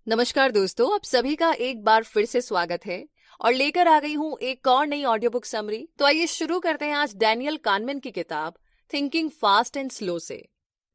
नमस्कार दोस्तों, आप सभी का एक बार फिर से स्वागत है और लेकर आ गई हूँ एक और नई ऑडियो बुक समरी। तो आइए शुरू करते हैं आज डैनियल कानमैन की किताब थिंकिंग फास्ट एंड स्लो से।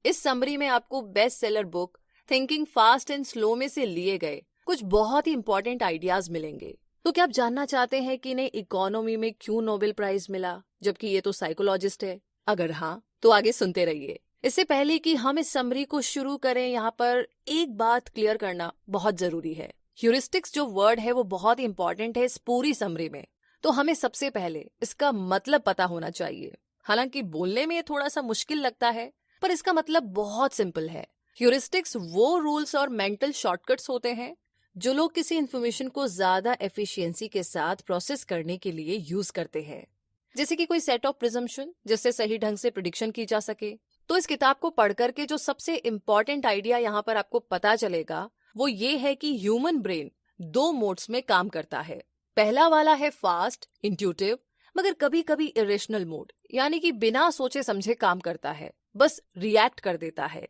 इस समरी में आपको best seller book thinking fast and slow में से लिए गए कुछ बहुत ही इंपॉर्टेंट आइडियाज मिलेंगे। तो क्या आप जानना चाहते हैं कि इन्हें इकोनॉमी में क्यों नोबेल प्राइज मिला, जबकि ये तो साइकोलॉजिस्ट है? अगर हाँ, तो आगे सुनते रहिए। इससे पहले कि हम इस समरी को शुरू करें, यहाँ पर एक बात क्लियर करना बहुत जरूरी है। ह्यूरिस्टिक्स जो वर्ड है वो बहुत ही इंपॉर्टेंट है इस पूरी समरी में। तो हमें सबसे पहले इसका मतलब पता होना चाहिए। हालांकि बोलने में थोड़ा सा मुश्किल लगता है, पर इसका मतलब बहुत सिंपल है। ह्यूरिस्टिक्स वो रूल्स और मेंटल शॉर्टकट्स होते हैं जो लोग किसी इंफॉर्मेशन को ज्यादा एफिशिएंसी के साथ प्रोसेस करने के लिए यूज करते हैं। जैसे कि कोई सेट ऑफ प्रिजम्पशन जिससे सही ढंग से प्रिडिक्शन की जा सके। तो इस किताब को पढ़कर के जो सबसे इम्पॉर्टेंट आइडिया यहाँ पर आपको पता चलेगा वो ये है कि ह्यूमन ब्रेन दो मोड्स में काम करता है। पहला वाला है फास्ट इंट्यूटिव, मगर कभी कभी इरेशनल मोड, यानी कि बिना सोचे समझे काम करता है, बस रिएक्ट कर देता है।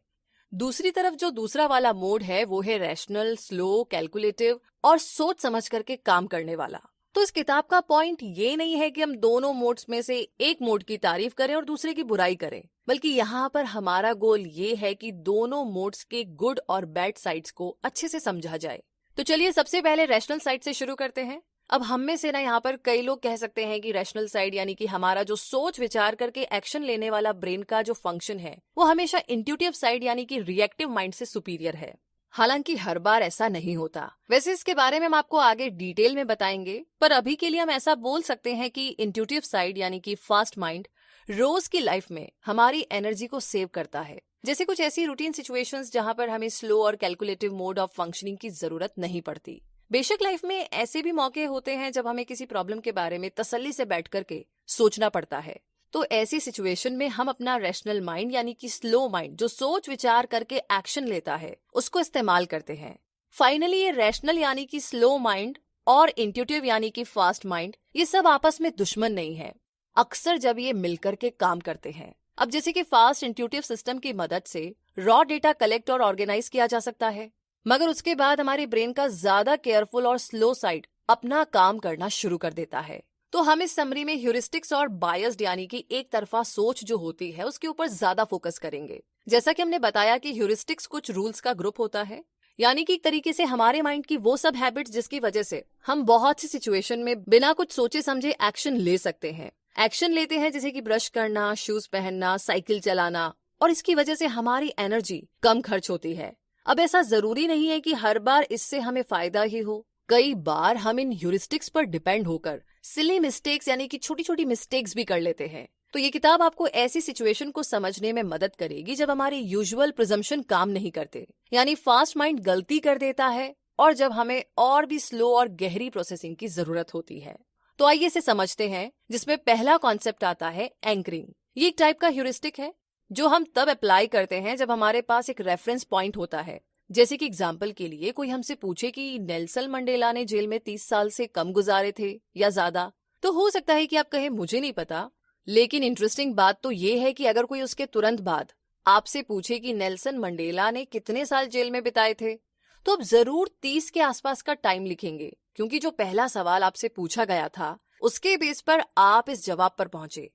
दूसरी तरफ जो दूसरा वाला मोड है वो है रैशनल, स्लो, कैलकुलेटिव और सोच समझ करके काम करने वाला। तो इस किताब का पॉइंट ये नहीं है कि हम दोनों मोड्स में से एक मोड की तारीफ करें और दूसरे की बुराई करें, बल्कि यहाँ पर हमारा गोल ये है कि दोनों मोड्स के गुड और बैड साइड्स को अच्छे से समझा जाए। तो चलिए सबसे पहले रैशनल साइड से शुरू करते हैं। अब हम में से ना यहाँ पर कई लोग कह सकते हैं कि रैशनल साइड यानी कि हमारा जो सोच विचार करके एक्शन लेने वाला ब्रेन का जो फंक्शन है वो हमेशा इंट्यूटिव साइड यानी कि रिएक्टिव माइंड से सुपीरियर है। हालांकि हर बार ऐसा नहीं होता। वैसे इसके बारे में हम आपको आगे डिटेल में बताएंगे, पर अभी के लिए हम ऐसा बोल सकते हैं कि इंट्यूटिव साइड यानी कि फास्ट माइंड रोज की लाइफ में हमारी एनर्जी को सेव करता है। जैसे कुछ ऐसी रूटीन सिचुएशंस जहां पर हमें स्लो और कैलकुलेटिव मोड ऑफ फंक्शनिंग की जरूरत नहीं पड़ती। बेशक लाइफ में ऐसे भी मौके होते हैं जब हमें किसी प्रॉब्लम के बारे में तसल्ली से बैठ करके सोचना पड़ता है। तो ऐसी सिचुएशन में हम अपना रैशनल माइंड यानी कि स्लो माइंड जो सोच विचार करके एक्शन लेता है उसको इस्तेमाल करते हैं। फाइनली ये रैशनल यानी कि स्लो माइंड और इंट्यूटिव यानी कि फास्ट माइंड ये सब आपस में दुश्मन नहीं है, अक्सर जब ये मिलकर के काम करते हैं। अब जैसे कि फास्ट इंट्यूटिव सिस्टम की मदद से रॉ डेटा कलेक्ट और ऑर्गेनाइज किया जा सकता है, मगर उसके बाद हमारे ब्रेन का ज्यादा केयरफुल और स्लो साइड अपना काम करना शुरू कर देता है। तो हम इस समरी में ह्यूरिस्टिक्स और बायस्ड यानी कि एक तरफा सोच जो होती है उसके ऊपर ज्यादा फोकस करेंगे। जैसा कि हमने बताया कि ह्यूरिस्टिक्स कुछ रूल्स का ग्रुप होता है, यानी कि एक तरीके से हमारे माइंड की वो सब हैबिट्स जिसकी वजह से हम बहुत सी सिचुएशन में बिना कुछ सोचे समझे एक्शन ले सकते हैं। एक्शन लेते हैं जैसे कि ब्रश करना, शूज पहनना, साइकिल चलाना, और इसकी वजह से हमारी एनर्जी कम खर्च होती है। अब ऐसा जरूरी नहीं है कि हर बार इससे हमें फायदा ही हो। कई बार हम इन ह्यूरिस्टिक्स पर डिपेंड होकर सिली मिस्टेक्स यानी कि छोटी छोटी मिस्टेक्स भी कर लेते हैं। तो ये किताब आपको ऐसी सिचुएशन को समझने में मदद करेगी जब हमारे यूजुअल प्रिजम्पशन काम नहीं करते, यानी फास्ट माइंड गलती कर देता है, और जब हमें और भी स्लो और गहरी प्रोसेसिंग की जरूरत होती है। तो आइए इसे समझते हैं, जिसमें पहला कॉन्सेप्ट आता है एंकरिंग। ये एक टाइप का ह्यूरिस्टिक है जो हम तब अप्लाई करते हैं जब हमारे पास एक रेफरेंस पॉइंट होता है। जैसे कि एग्जाम्पल के लिए कोई हमसे पूछे कि नेल्सन मंडेला ने जेल में 30 साल से कम गुजारे थे या ज्यादा, तो हो सकता है कि आप कहें मुझे नहीं पता। लेकिन इंटरेस्टिंग बात तो ये है कि अगर कोई उसके तुरंत बाद आपसे पूछे कि नेल्सन मंडेला ने कितने साल जेल में बिताए थे, तो आप जरूर 30 के आसपास का टाइम लिखेंगे, क्योंकि जो पहला सवाल आपसे पूछा गया था उसके बेस पर आप इस जवाब पर पहुंचे।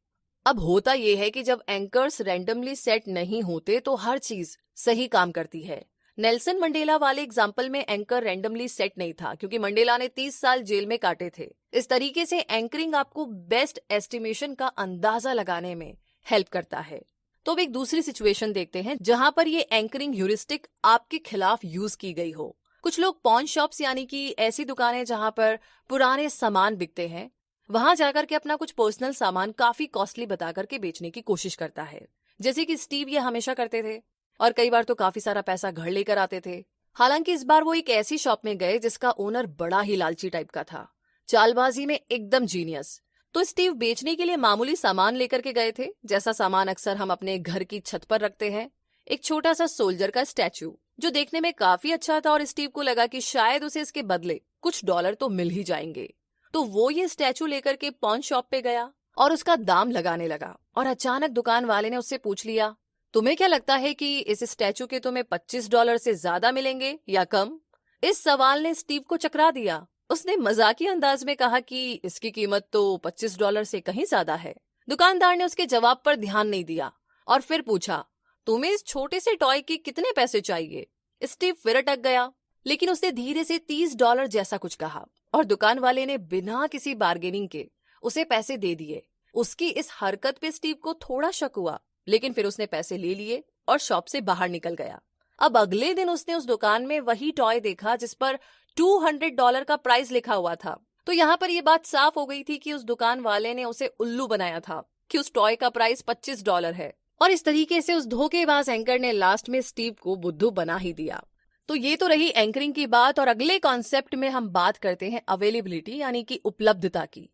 अब होता यह है कि जब एंकर्स रैंडमली सेट नहीं होते तो हर चीज सही काम करती है। नेल्सन मंडेला वाले एग्जाम्पल में एंकर रैंडमली सेट नहीं था, क्योंकि मंडेला ने 30 साल जेल में काटे थे। इस तरीके से एंकरिंग आपको बेस्ट एस्टिमेशन का अंदाजा लगाने में हेल्प करता है। तो अब एक दूसरी सिचुएशन देखते हैं जहां पर ये एंकरिंग ह्यूरिस्टिक आपके खिलाफ यूज की गई हो। कुछ लोग पॉन शॉप्स यानी कि ऐसी दुकानें जहां पर पुराने सामान बिकते हैं, वहां जाकर के अपना कुछ पर्सनल सामान काफी कॉस्टली बता करके बेचने की कोशिश करता है। जैसे कि स्टीव ये हमेशा करते थे, और कई बार तो काफी सारा पैसा घर लेकर आते थे। हालांकि इस बार वो एक ऐसी शॉप में गए जिसका ओनर बड़ा ही लालची टाइप का था, चालबाजी में एकदम जीनियस। तो स्टीव बेचने के लिए मामूली सामान लेकर के गए थे, जैसा सामान अक्सर हम अपने घर की छत पर रखते हैं। एक छोटा सा सोल्जर का स्टैचू जो देखने में काफी अच्छा था, और स्टीव को लगा कि शायद उसे इसके बदले कुछ डॉलर तो मिल ही जाएंगे। तो वो ये स्टैचू लेकर के पॉन शॉप पे गया और उसका दाम लगाने लगा, और अचानक दुकान वाले ने उससे पूछ लिया, तुम्हें क्या लगता है कि इस स्टैचू के तुम्हें $25 से ज्यादा मिलेंगे या कम? इस सवाल ने स्टीव को चकरा दिया। उसने मजाकिया अंदाज में कहा कि इसकी कीमत तो $25 से कहीं ज्यादा है। दुकानदार ने उसके जवाब पर ध्यान नहीं दिया और फिर पूछा, तुम्हें इस छोटे से टॉय के कितने पैसे चाहिए? स्टीव फिर अटक गया, लेकिन उसने धीरे से $30 जैसा कुछ कहा और दुकान वाले ने बिना किसी बार्गेनिंग के उसे पैसे दे दिए। उसकी इस हरकत पे स्टीव को थोड़ा शक हुआ, लेकिन फिर उसने पैसे ले लिए और शॉप से बाहर निकल गया। अब अगले दिन उसने उस दुकान में वही टॉय देखा जिस पर $200 का प्राइस लिखा हुआ था। तो यहाँ पर यह बात साफ हो गई थी कि उस दुकान वाले ने उसे उल्लू बनाया था कि उस टॉय का प्राइस $25 है। और इस तरीके से उस धोखेबाज एंकर ने लास्ट में स्टीव को बुद्धू बना ही दिया। तो ये तो रही एंकरिंग की बात, और अगले कॉन्सेप्ट में हम बात करते हैं अवेलेबिलिटी यानी कि उपलब्धता की।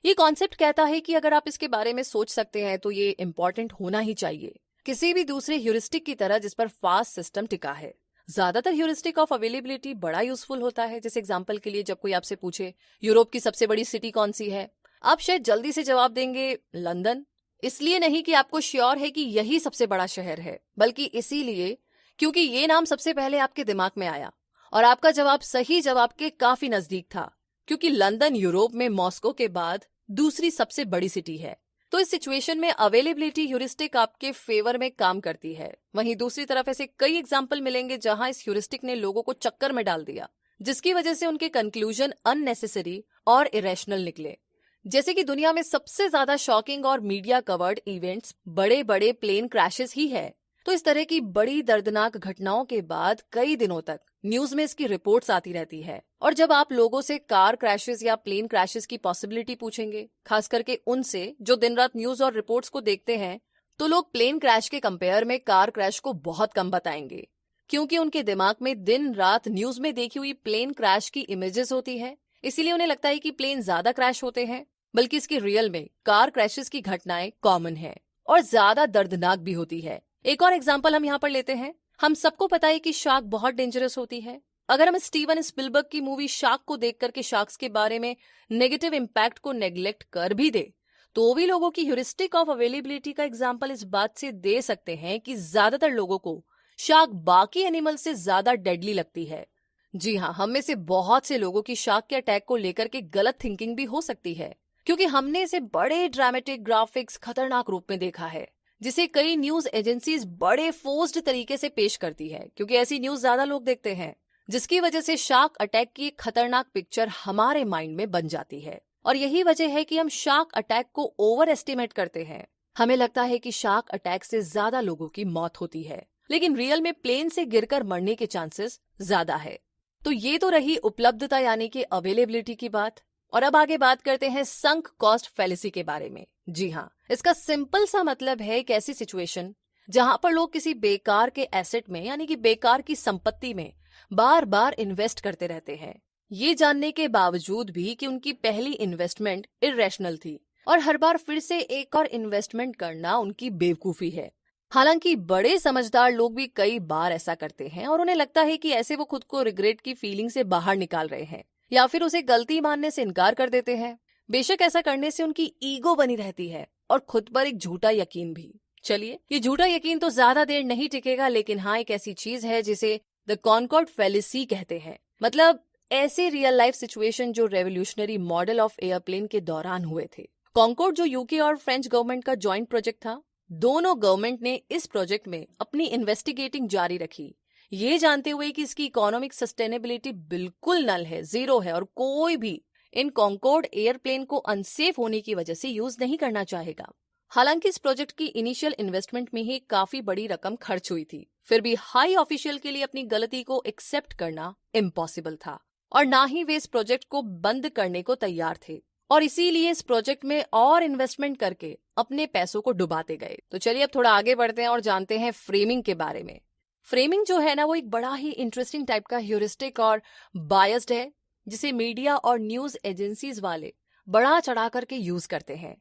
ये कॉन्सेप्ट कहता है कि अगर आप इसके बारे में सोच सकते हैं तो ये इंपॉर्टेंट होना ही चाहिए, किसी भी दूसरे ह्यूरिस्टिक की तरह जिस पर फास्ट सिस्टम टिका है। ज्यादातर ह्यूरिस्टिक ऑफ अवेलेबिलिटी बड़ा यूजफुल होता है। जैसे एग्जांपल के लिए जब कोई आपसे पूछे यूरोप की सबसे बड़ी सिटी कौन सी है, आप शायद जल्दी से जवाब देंगे लंदन। इसलिए नहीं कि आपको श्योर है कि यही सबसे बड़ा शहर है, बल्कि इसीलिए क्योंकि ये नाम सबसे पहले आपके दिमाग में आया और आपका जवाब सही जवाब के काफी नजदीक था, क्योंकि लंदन यूरोप में मॉस्को के बाद दूसरी सबसे बड़ी सिटी है। तो इस सिचुएशन में अवेलेबिलिटी ह्यूरिस्टिक आपके फेवर में काम करती है। वहीं दूसरी तरफ ऐसे कई एग्जाम्पल मिलेंगे जहां इस ह्यूरिस्टिक ने लोगों को चक्कर में डाल दिया, जिसकी वजह से उनके कंक्लूजन अननेसेसरी और इरेशनल निकले। जैसे कि दुनिया में सबसे ज्यादा शॉकिंग और मीडिया कवर्ड इवेंट्स बड़े बड़े प्लेन क्रैशेस ही है। तो इस तरह की बड़ी दर्दनाक घटनाओं के बाद कई दिनों तक न्यूज में इसकी रिपोर्ट्स आती रहती है। और जब आप लोगों से कार क्रैशेस या प्लेन क्रैशेस की पॉसिबिलिटी पूछेंगे, खास करके उनसे जो दिन रात न्यूज और रिपोर्ट्स को देखते हैं, तो लोग प्लेन क्रैश के कंपेयर में कार क्रैश को बहुत कम बताएंगे, क्योंकि उनके दिमाग में दिन रात न्यूज में देखी हुई प्लेन क्रैश की इमेजेस होती है। इसीलिए उन्हें लगता है कि प्लेन ज्यादा क्रैश होते हैं, बल्कि इसकी रियल में कार क्रैशेस की घटनाएं कॉमन है और ज्यादा दर्दनाक भी होती है। एक और एग्जाम्पल हम यहाँ पर लेते हैं। हम सबको पता है कि शार्क बहुत डेंजरस होती है। अगर हम स्टीवन स्पिलबर्ग की मूवी शार्क को देख करके शार्क्स के बारे में नेगेटिव इम्पैक्ट को नेग्लेक्ट कर भी दे, तो भी लोगों की ह्यूरिस्टिक ऑफ अवेलेबिलिटी का एग्जाम्पल इस बात से दे सकते हैं कि ज्यादातर लोगों को शार्क बाकी एनिमल से ज्यादा डेडली लगती है। जी हाँ, हम में से बहुत से लोगों की शार्क के अटैक को लेकर के गलत थिंकिंग भी हो सकती है, क्योंकि हमने इसे बड़े ड्रामेटिक ग्राफिक्स खतरनाक रूप में देखा है, जिसे कई न्यूज एजेंसीज बड़े फोर्स्ड तरीके से पेश करती है, क्योंकि ऐसी न्यूज ज्यादा लोग देखते हैं, जिसकी वजह से शार्क अटैक की एक खतरनाक पिक्चर हमारे माइंड में बन जाती है। और यही वजह है कि हम शार्क अटैक को ओवर एस्टिमेट करते हैं। हमें लगता है कि शार्क अटैक से ज्यादा लोगों की मौत होती है, लेकिन रियल में प्लेन से गिरकर मरने के चांसेस ज्यादा है। तो ये तो रही उपलब्धता यानी कि अवेलेबिलिटी की बात। और अब आगे बात करते हैं संक कॉस्ट फैलेसी के बारे में। जी हाँ, इसका सिंपल सा मतलब है एक ऐसी सिचुएशन जहां पर लोग किसी बेकार के एसेट में यानी कि बेकार की संपत्ति में बार बार इन्वेस्ट करते रहते हैं, ये जानने के बावजूद भी कि उनकी पहली इन्वेस्टमेंट इर्रेशनल थी और हर बार फिर से एक और इन्वेस्टमेंट करना उनकी बेवकूफी है। हालांकि बड़े समझदार लोग भी कई बार ऐसा करते हैं और उन्हें लगता है कि ऐसे वो खुद को रिग्रेट की फीलिंग से बाहर निकाल रहे हैं या फिर उसे गलती मानने से इनकार कर देते हैं। बेशक ऐसा करने से उनकी ईगो बनी रहती है और खुद पर एक झूठा यकीन भी। चलिए, ये झूठा यकीन तो ज्यादा देर नहीं टिकेगा, लेकिन हाँ, एक ऐसी चीज है जिसे द कॉनकॉर्ड फैलेसी कहते हैं। मतलब ऐसे रियल लाइफ सिचुएशन जो रेवोल्यूशनरी मॉडल ऑफ एयरप्लेन के दौरान हुए थे। कॉनकॉर्ड जो यूके और फ्रेंच गवर्नमेंट का जॉइंट प्रोजेक्ट था, दोनों गवर्नमेंट ने इस प्रोजेक्ट में अपनी इन्वेस्टिगेटिंग जारी रखी, ये जानते हुए कि इसकी इकोनॉमिक सस्टेनेबिलिटी बिल्कुल नल है, जीरो है और कोई भी इन कॉनकॉर्ड एयरप्लेन को अनसेफ होने की वजह से यूज नहीं करना चाहेगा। हालांकि इस प्रोजेक्ट की इनिशियल इन्वेस्टमेंट में ही काफी बड़ी रकम खर्च हुई थी, फिर भी हाई ऑफिशियल के लिए अपनी गलती को एक्सेप्ट करना इम्पॉसिबल था और ना ही वे इस प्रोजेक्ट को बंद करने को तैयार थे और इसीलिए इस प्रोजेक्ट में और इन्वेस्टमेंट करके अपने पैसों को डुबाते गए। तो चलिए अब थोड़ा आगे बढ़ते हैं और जानते हैं फ्रेमिंग के बारे में। फ्रेमिंग जो है ना, वो एक बड़ा ही इंटरेस्टिंग टाइप का ह्यूरिस्टिक और बायस्ड है, जिसे मीडिया और न्यूज एजेंसीज वाले बड़ा चढ़ा करके यूज करते हैं।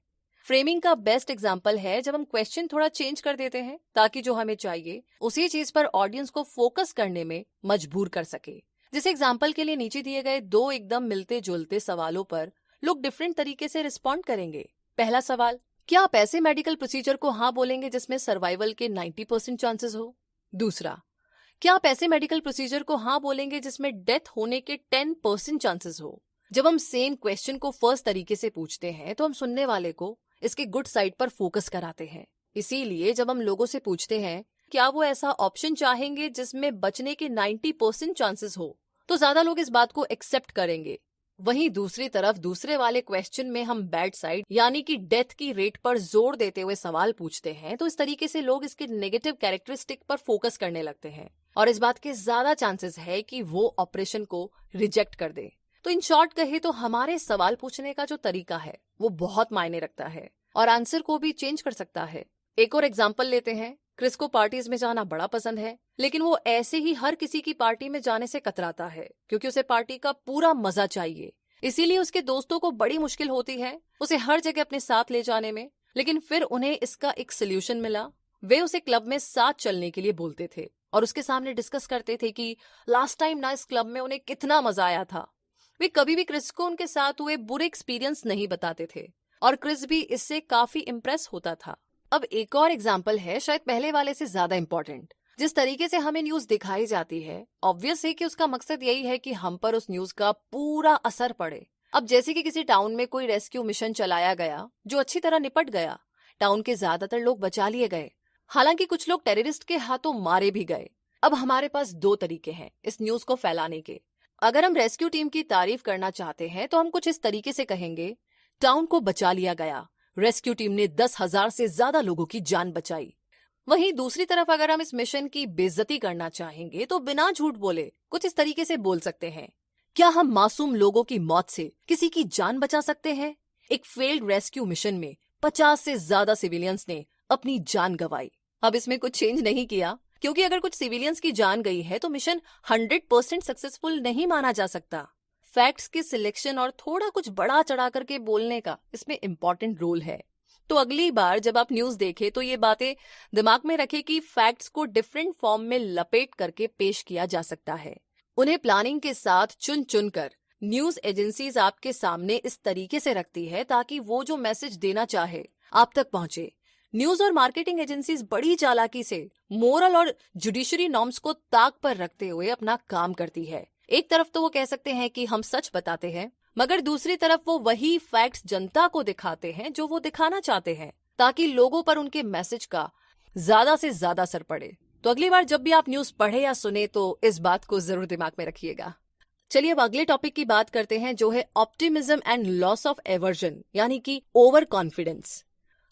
फ्रेमिंग का बेस्ट एग्जांपल है जब हम क्वेश्चन थोड़ा चेंज कर देते हैं ताकि जो हमें चाहिए उसी चीज पर ऑडियंस को फोकस करने में मजबूर कर सके। जैसे एग्जांपल के लिए नीचे दिए गए दो एकदम मिलते जुलते सवालों पर लोग डिफरेंट तरीके से रिस्पॉन्ड करेंगे। पहला सवाल, क्या आप ऐसे मेडिकल प्रोसीजर को हाँ बोलेंगे जिसमें सर्वाइवल के 90% चांसेस हो? दूसरा, क्या आप ऐसे मेडिकल प्रोसीजर को हाँ बोलेंगे जिसमें डेथ होने के 10% चांसेस हो? जब हम सेम क्वेश्चन को फर्स्ट तरीके से पूछते हैं तो हम सुनने वाले को इसके गुड साइड पर फोकस कराते हैं। इसीलिए जब हम लोगों से पूछते हैं क्या वो ऐसा ऑप्शन चाहेंगे जिसमें बचने के 90% चांसेस हो, तो ज्यादा लोग इस बात को एक्सेप्ट करेंगे। वहीं दूसरी तरफ दूसरे वाले क्वेश्चन में हम बैड साइड यानी कि डेथ की रेट पर जोर देते हुए सवाल पूछते हैं, तो इस तरीके से लोग इसके नेगेटिव कैरेक्टरिस्टिक पर फोकस करने लगते हैं और इस बात के ज्यादा चांसेस है कि वो ऑपरेशन को रिजेक्ट कर दे। तो इन शॉर्ट कहे तो हमारे सवाल पूछने का जो तरीका है वो बहुत मायने रखता है और आंसर को भी चेंज कर सकता है। एक और एग्जाम्पल लेते हैं। क्रिस को पार्टीज में जाना बड़ा पसंद है, लेकिन वो ऐसे ही हर किसी की पार्टी में जाने से कतराता है क्योंकि उसे पार्टी का पूरा मजा चाहिए। इसीलिए उसके दोस्तों को बड़ी मुश्किल होती है उसे हर जगह अपने साथ ले जाने में, लेकिन फिर उन्हें इसका एक सोल्यूशन मिला। वे उसे क्लब में साथ चलने के लिए बोलते थे और उसके सामने डिस्कस करते थे कि लास्ट टाइम ना इस क्लब में उन्हें कितना मजा आया था। वे कभी भी क्रिस को उनके साथ हुए बुरे एक्सपीरियंस नहीं बताते थे और क्रिस भी इससे काफी इम्प्रेस होता था। अब एक और एग्जाम्पल है, शायद पहले वाले से ज्यादा इम्पोर्टेंट। जिस तरीके से हमें न्यूज दिखाई जाती है, ऑब्वियस है कि उसका मकसद यही है कि हम पर उस न्यूज का पूरा असर पड़े। अब जैसे कि किसी टाउन में कोई रेस्क्यू मिशन चलाया गया जो अच्छी तरह निपट गया, टाउन के ज्यादातर लोग बचा लिए गए, हालांकि कुछ लोग टेररिस्ट के हाथों मारे भी गए। अब हमारे पास दो तरीके हैं इस न्यूज को फैलाने के। अगर हम रेस्क्यू टीम की तारीफ करना चाहते हैं तो हम कुछ इस तरीके से कहेंगे, टाउन को बचा लिया गया, रेस्क्यू टीम ने 10,000 से ज्यादा लोगों की जान बचाई। वहीं दूसरी तरफ अगर हम इस मिशन की बेइज्जती करना चाहेंगे तो बिना झूठ बोले कुछ इस तरीके से बोल सकते हैं, क्या हम मासूम लोगों की मौत से किसी की जान बचा सकते हैं? एक फेल्ड रेस्क्यू मिशन में 50 से ज्यादा सिविलियंस ने अपनी जान गंवाई। अब इसमें कुछ चेंज नहीं किया क्योंकि अगर कुछ सिविलियंस की जान गई है तो मिशन 100% सक्सेसफुल नहीं माना जा सकता। फैक्ट्स के सिलेक्शन और थोड़ा कुछ बड़ा चढ़ा करके बोलने का इसमें इम्पोर्टेंट रोल है। तो अगली बार जब आप न्यूज देखें तो ये बातें दिमाग में रखें कि फैक्ट्स को डिफरेंट फॉर्म में लपेट करके पेश किया जा सकता है। उन्हें प्लानिंग के साथ चुन चुन कर न्यूज एजेंसीज आपके सामने इस तरीके से रखती है ताकि वो जो मैसेज देना चाहे आप तक पहुंचे। न्यूज और मार्केटिंग एजेंसीज बड़ी चालाकी से मोरल और जुडिशरी नॉर्म्स को ताक पर रखते हुए अपना काम करती है। एक तरफ तो वो कह सकते हैं कि हम सच बताते हैं, मगर दूसरी तरफ वो वही फैक्ट्स जनता को दिखाते हैं जो वो दिखाना चाहते हैं ताकि लोगों पर उनके मैसेज का ज्यादा से ज्यादा असर पड़े। तो अगली बार जब भी आप न्यूज पढ़े या सुने तो इस बात को जरूर दिमाग में रखिएगा। चलिए अब अगले टॉपिक की बात करते हैं जो है optimism and loss of aversion यानी कि ओवर कॉन्फिडेंस।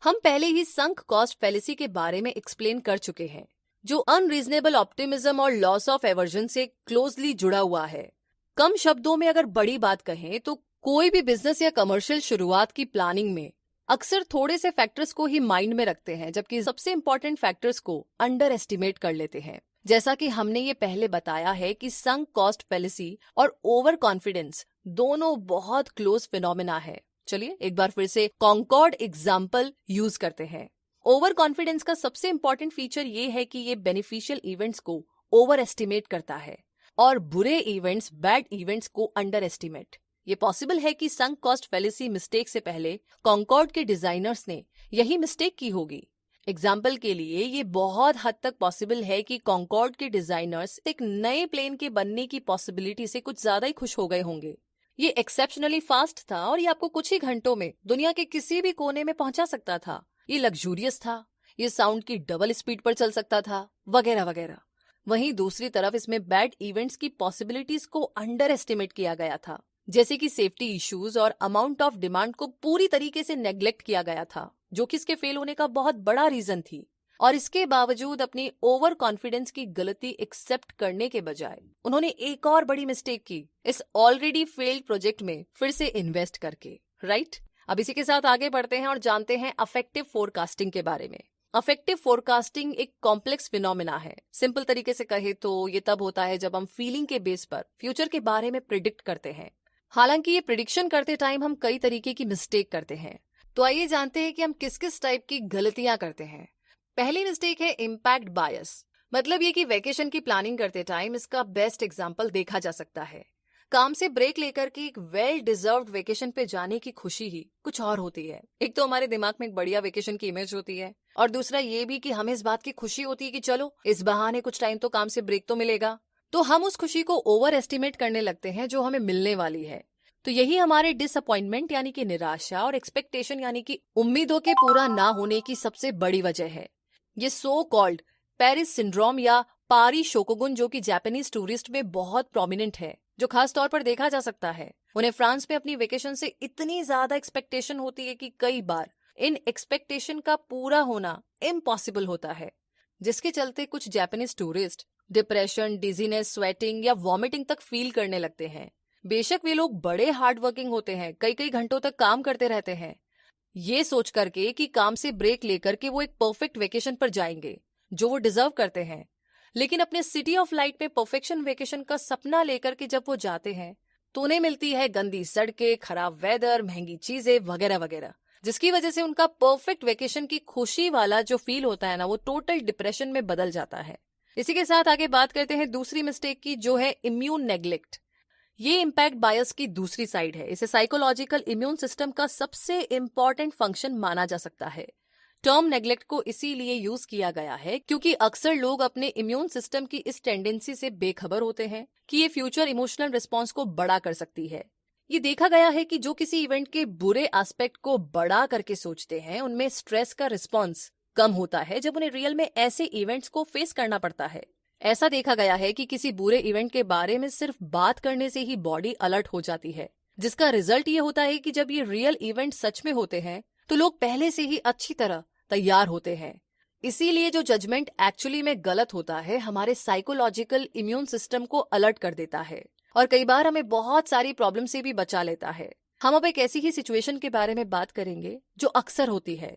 हम पहले ही संक कॉस्ट फैलेसी के बारे में एक्सप्लेन कर चुके हैं जो अनरीजनेबल ऑप्टिमिज्म और लॉस ऑफ एवर्जन से क्लोजली जुड़ा हुआ है। कम शब्दों में अगर बड़ी बात कहें तो कोई भी बिजनेस या कमर्शियल शुरुआत की प्लानिंग में अक्सर थोड़े से फैक्टर्स को ही माइंड में रखते हैं जबकि सबसे इंपॉर्टेंट फैक्टर्स को अंडर एस्टिमेट कर लेते हैं। जैसा कि हमने ये पहले बताया है कि संक कॉस्ट फैलेसी और ओवर कॉन्फिडेंस दोनों बहुत क्लोज फिनोमिना है। चलिए एक बार फिर से कॉन्कॉर्ड एग्जाम्पल यूज करते हैं। ओवर कॉन्फिडेंस का सबसे इंपॉर्टेंट फीचर ये है कि ये बेनिफिशियल इवेंट्स को ओवर एस्टिमेट करता है और बुरे इवेंट्स बैड इवेंट्स को अंडर एस्टिमेट। ये पॉसिबल है कि संक कॉस्ट फैलेसी मिस्टेक से पहले कॉन्कॉर्ड के डिजाइनर्स ने यही मिस्टेक की होगी। एग्जाम्पल के लिए ये बहुत हद तक पॉसिबल है कि कॉन्कॉर्ड के डिजाइनर्स एक नए प्लेन के बनने की पॉसिबिलिटी से कुछ ज्यादा ही खुश हो गए होंगे। ये एक्सेप्शनली फास्ट था और ये आपको कुछ ही घंटों में दुनिया के किसी भी कोने में पहुंचा सकता था। ये लग्जूरियस था, ये साउंड की डबल स्पीड पर चल सकता था, वगैरह वगैरह। वहीं दूसरी तरफ इसमें बैड इवेंट्स की पॉसिबिलिटीज को अंडर एस्टिमेट किया गया था, जैसे कि सेफ्टी इश्यूज और अमाउंट ऑफ डिमांड को पूरी तरीके से नेग्लेक्ट किया गया था, जो कि इसके फेल होने का बहुत बड़ा रीजन थी। और इसके बावजूद अपनी ओवर कॉन्फिडेंस की गलती एक्सेप्ट करने के बजाय उन्होंने एक और बड़ी मिस्टेक की, इस ऑलरेडी फेल्ड प्रोजेक्ट में फिर से इन्वेस्ट करके। राइट? अब इसी के साथ आगे बढ़ते हैं और जानते हैं अफेक्टिव फोरकास्टिंग के बारे में। अफेक्टिव फोरकास्टिंग एक कॉम्प्लेक्स फिनोमिना है। सिंपल तरीके से कहे तो ये तब होता है जब हम फीलिंग के बेस पर फ्यूचर के बारे में प्रिडिक्ट करते हैं। हालांकि ये प्रिडिक्शन करते टाइम हम कई तरीके की मिस्टेक करते हैं। तो आइए जानते हैं कि हम किस किस टाइप की गलतियां करते हैं। पहली मिस्टेक है इम्पैक्ट बायस। मतलब ये कि वेकेशन की प्लानिंग करते टाइम इसका बेस्ट एग्जाम्पल देखा जा सकता है। काम से ब्रेक लेकर के एक वेल डिजर्व्ड वेकेशन पे जाने की खुशी ही कुछ और होती है। एक तो हमारे दिमाग में एक बढ़िया वेकेशन की इमेज होती है, और दूसरा ये भी कि हमें इस बात की खुशी होती है कि चलो इस बहाने कुछ टाइम तो काम से ब्रेक तो मिलेगा। तो हम उस खुशी को ओवर एस्टिमेट करने लगते हैं जो हमें मिलने वाली है। तो यही हमारे डिसअपॉइंटमेंट यानी कि निराशा और एक्सपेक्टेशन यानी कि उम्मीदों के पूरा ना होने की सबसे बड़ी वजह है। ये सो कॉल्ड पेरिस सिंड्रोम या पारी शोकोगुन, जो कि जापानीज टूरिस्ट में बहुत प्रोमिनेंट है, जो खास तौर पर देखा जा सकता है। उन्हें फ्रांस में अपनी वेकेशन से इतनी ज्यादा एक्सपेक्टेशन होती है कि कई बार इन एक्सपेक्टेशन का पूरा होना इम्पॉसिबल होता है, जिसके चलते कुछ Japanese tourist depression, dizziness, sweating या वॉमिटिंग तक फील करने लगते हैं। बेशक वे लोग बड़े हार्ड वर्किंग होते हैं, कई कई घंटों तक काम करते रहते हैं, ये सोच करके कि काम से ब्रेक लेकर के वो एक परफेक्ट वेकेशन पर जाएंगे जो वो डिजर्व करते हैं। लेकिन अपने सिटी ऑफ लाइट में परफेक्शन वेकेशन का सपना लेकर के जब वो जाते हैं तो उन्हें मिलती है गंदी सड़कें, खराब वेदर, महंगी चीजें वगैरह वगैरह, जिसकी वजह से उनका परफेक्ट वेकेशन की खुशी वाला जो फील होता है ना, वो टोटल डिप्रेशन में बदल जाता है। इसी के साथ आगे बात करते हैं दूसरी मिस्टेक की, जो है इम्यून नेग्लेक्ट। ये इम्पैक्ट बायस की दूसरी साइड है। इसे साइकोलॉजिकल इम्यून सिस्टम का सबसे इंपॉर्टेंट फंक्शन माना जा सकता है। टर्म नेग्लेक्ट को इसीलिए यूज किया गया है क्योंकि अक्सर लोग अपने इम्यून सिस्टम की इस टेंडेंसी से बेखबर होते हैं कि ये फ्यूचर इमोशनल रिस्पॉन्स को बड़ा कर सकती है। ये देखा गया है कि जो किसी इवेंट के बुरे एस्पेक्ट को बड़ा करके सोचते हैं, उनमें स्ट्रेस का रिस्पॉन्स कम होता है जब उन्हें रियल में ऐसे इवेंट्स को फेस करना पड़ता है। ऐसा देखा गया है कि किसी बुरे इवेंट के बारे में सिर्फ बात करने से ही बॉडी अलर्ट हो जाती है, जिसका रिजल्ट ये होता है कि जब ये रियल इवेंट सच में होते हैं तो लोग पहले से ही अच्छी तरह तैयार होते हैं। इसीलिए जो जजमेंट एक्चुअली में गलत होता है, हमारे साइकोलॉजिकल इम्यून सिस्टम को अलर्ट कर देता है और कई बार हमें बहुत सारी प्रॉब्लम से भी बचा लेता है। हम अब एक ऐसी ही सिचुएशन के बारे में बात करेंगे जो अक्सर होती है,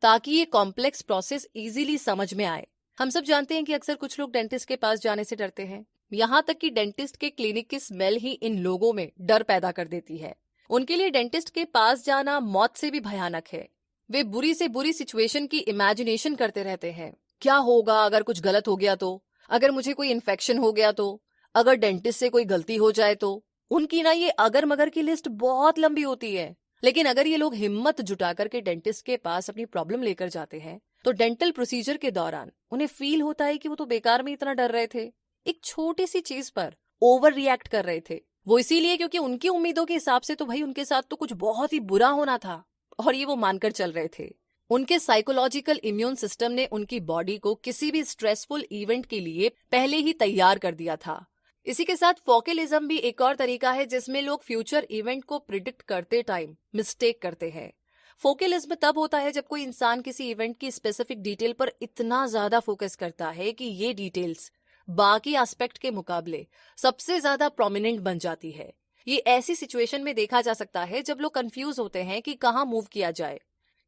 ताकि ये कॉम्प्लेक्स प्रोसेस इजीली समझ में आए। हम सब जानते हैं कि अक्सर कुछ लोग डेंटिस्ट के पास जाने से डरते हैं, यहाँ तक कि डेंटिस्ट के क्लिनिक की स्मेल ही इन लोगों में डर पैदा कर देती है। उनके लिए डेंटिस्ट के पास जाना मौत से भी भयानक है। वे बुरी से बुरी सिचुएशन की इमेजिनेशन करते रहते हैं। क्या होगा अगर कुछ गलत हो गया तो, अगर मुझे कोई इन्फेक्शन हो गया तो, अगर डेंटिस्ट से कोई गलती हो जाए तो। उनकी ना ये अगर मगर की लिस्ट बहुत लंबी होती है। लेकिन अगर ये लोग हिम्मत जुटा करके डेंटिस्ट के पास अपनी प्रॉब्लम लेकर जाते हैं तो डेंटल प्रोसीजर के दौरान उन्हें फील होता है कि वो तो बेकार में इतना डर रहे थे, एक छोटी सी चीज पर ओवर रिएक्ट कर रहे थे। वो इसीलिए क्योंकि उनकी उम्मीदों के हिसाब से तो भाई उनके साथ तो कुछ बहुत ही बुरा होना था और ये वो मानकर चल रहे थे। उनके साइकोलॉजिकल इम्यून सिस्टम ने उनकी बॉडी को किसी भी स्ट्रेसफुल इवेंट के लिए पहले ही तैयार कर दिया था। इसी के साथ फोकेलिज्म भी एक और तरीका है जिसमें लोग फ्यूचर इवेंट को प्रिडिक्ट करते टाइम मिस्टेक करते हैं। फोकेलिज्म तब होता है जब कोई इंसान किसी इवेंट की स्पेसिफिक डिटेल पर इतना ज्यादा फोकस करता है कि ये डिटेल्स बाकी एस्पेक्ट के मुकाबले सबसे ज्यादा प्रोमिनेंट बन जाती है। ये ऐसी सिचुएशन में देखा जा सकता है जब लोग कंफ्यूज होते हैं कि कहाँ मूव किया जाए,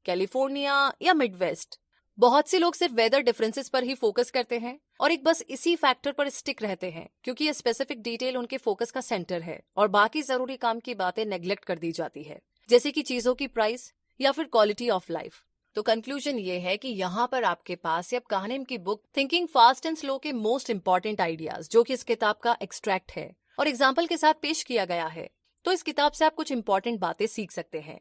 कैलिफोर्निया या मिडवेस्ट। बहुत से लोग सिर्फ वेदर डिफरेंसेस पर ही फोकस करते हैं और एक बस इसी फैक्टर पर स्टिक रहते हैं क्योंकि ये स्पेसिफिक डिटेल उनके फोकस का सेंटर है और बाकी जरूरी काम की बातें नेग्लेक्ट कर दी जाती है, जैसे कि चीजों की प्राइस या फिर क्वालिटी ऑफ लाइफ। तो कंक्लूजन ये है कि यहाँ पर आपके पास अब काहनेम की book thinking fast and slow के मोस्ट इंपॉर्टेंट आइडियाज, जो कि इस किताब का एक्सट्रैक्ट है और एग्जाम्पल के साथ पेश किया गया है। तो इस किताब से आप कुछ इंपॉर्टेंट बातें सीख सकते हैं।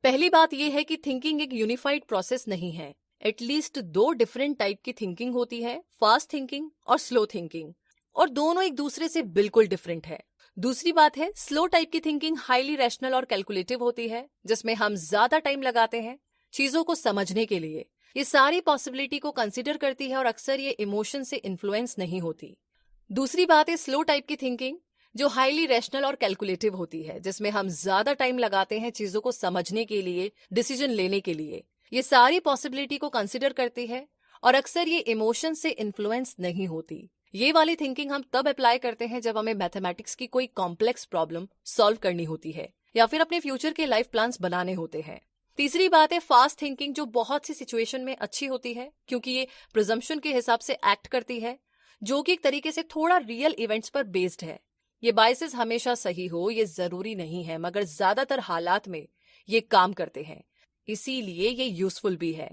पहली बात यह है कि थिंकिंग एक यूनिफाइड प्रोसेस नहीं है। एटलीस्ट 2 डिफरेंट टाइप की थिंकिंग होती है, फास्ट थिंकिंग और स्लो थिंकिंग, और दोनों एक दूसरे से बिल्कुल डिफरेंट है। दूसरी बात है, स्लो टाइप की थिंकिंग हाईली रैशनल और कैलकुलेटिव होती है, जिसमें हम ज्यादा टाइम लगाते हैं चीजों को समझने के लिए। ये सारी पॉसिबिलिटी को कंसीडर करती है और अक्सर ये इमोशन से इन्फ्लुएंस नहीं होती। दूसरी बात है स्लो टाइप की थिंकिंग, जो हाईली रैशनल और कैलकुलेटिव होती है, जिसमें हम ज्यादा टाइम लगाते हैं चीजों को समझने के लिए, डिसीजन लेने के लिए। ये सारी पॉसिबिलिटी को कंसीडर करती है और अक्सर ये इमोशन से इन्फ्लुएंस नहीं होती। ये वाली थिंकिंग हम तब अप्लाई करते हैं जब हमें मैथमेटिक्स की कोई कॉम्प्लेक्स प्रॉब्लम सॉल्व करनी होती है या फिर अपने फ्यूचर के लाइफ प्लान्स बनाने होते हैं। तीसरी बात है फास्ट थिंकिंग, जो बहुत सी सिचुएशन में अच्छी होती है क्योंकि ये प्रिजम्पशन के हिसाब से एक्ट करती है, जो कि एक तरीके से थोड़ा रियल इवेंट्स पर बेस्ड है। ये बायसेस हमेशा सही हो ये जरूरी नहीं है, मगर ज्यादातर हालात में ये काम करते हैं, इसीलिए ये यूजफुल भी है।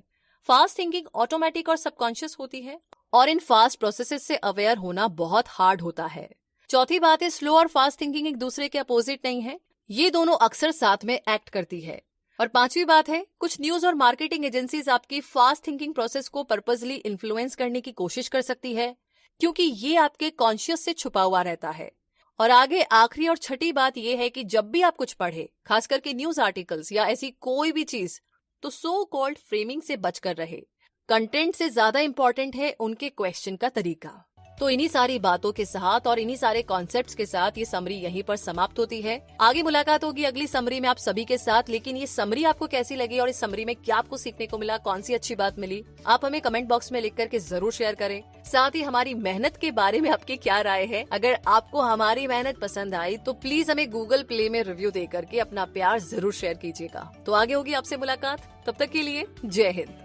फास्ट थिंकिंग ऑटोमेटिक और सबकॉन्शियस होती है और इन फास्ट प्रोसेसेस से अवेयर होना बहुत हार्ड होता है। चौथी बात है, स्लो और फास्ट थिंकिंग एक दूसरे के अपोजिट नहीं है, ये दोनों अक्सर साथ में एक्ट करती है। और पांचवी बात है, कुछ न्यूज और मार्केटिंग एजेंसीज आपकी फास्ट थिंकिंग प्रोसेस को पर्पसली इन्फ्लुएंस करने की कोशिश कर सकती है, क्योंकि ये आपके कॉन्शियस से छुपा हुआ रहता है। और आगे आखिरी और छठी बात यह है कि जब भी आप कुछ पढ़े, खास करके न्यूज आर्टिकल्स या ऐसी कोई भी चीज, तो सो कॉल्ड फ्रेमिंग से बचकर रहे। कंटेंट से ज्यादा इंपॉर्टेंट है उनके क्वेश्चन का तरीका। तो इन्हीं सारी बातों के साथ और इन्हीं सारे कॉन्सेप्ट्स के साथ ये समरी यहीं पर समाप्त होती है। आगे मुलाकात होगी अगली समरी में आप सभी के साथ। लेकिन ये समरी आपको कैसी लगी और इस समरी में क्या आपको सीखने को मिला, कौन सी अच्छी बात मिली, आप हमें कमेंट बॉक्स में लिख करके जरूर शेयर करें। साथ ही हमारी मेहनत के बारे में आपकी क्या राय है। अगर आपको हमारी मेहनत पसंद आई तो प्लीज हमें गूगल प्ले में रिव्यू दे करके अपना प्यार जरूर शेयर कीजिएगा। तो आगे होगी आपसे मुलाकात, तब तक के लिए जय हिंद।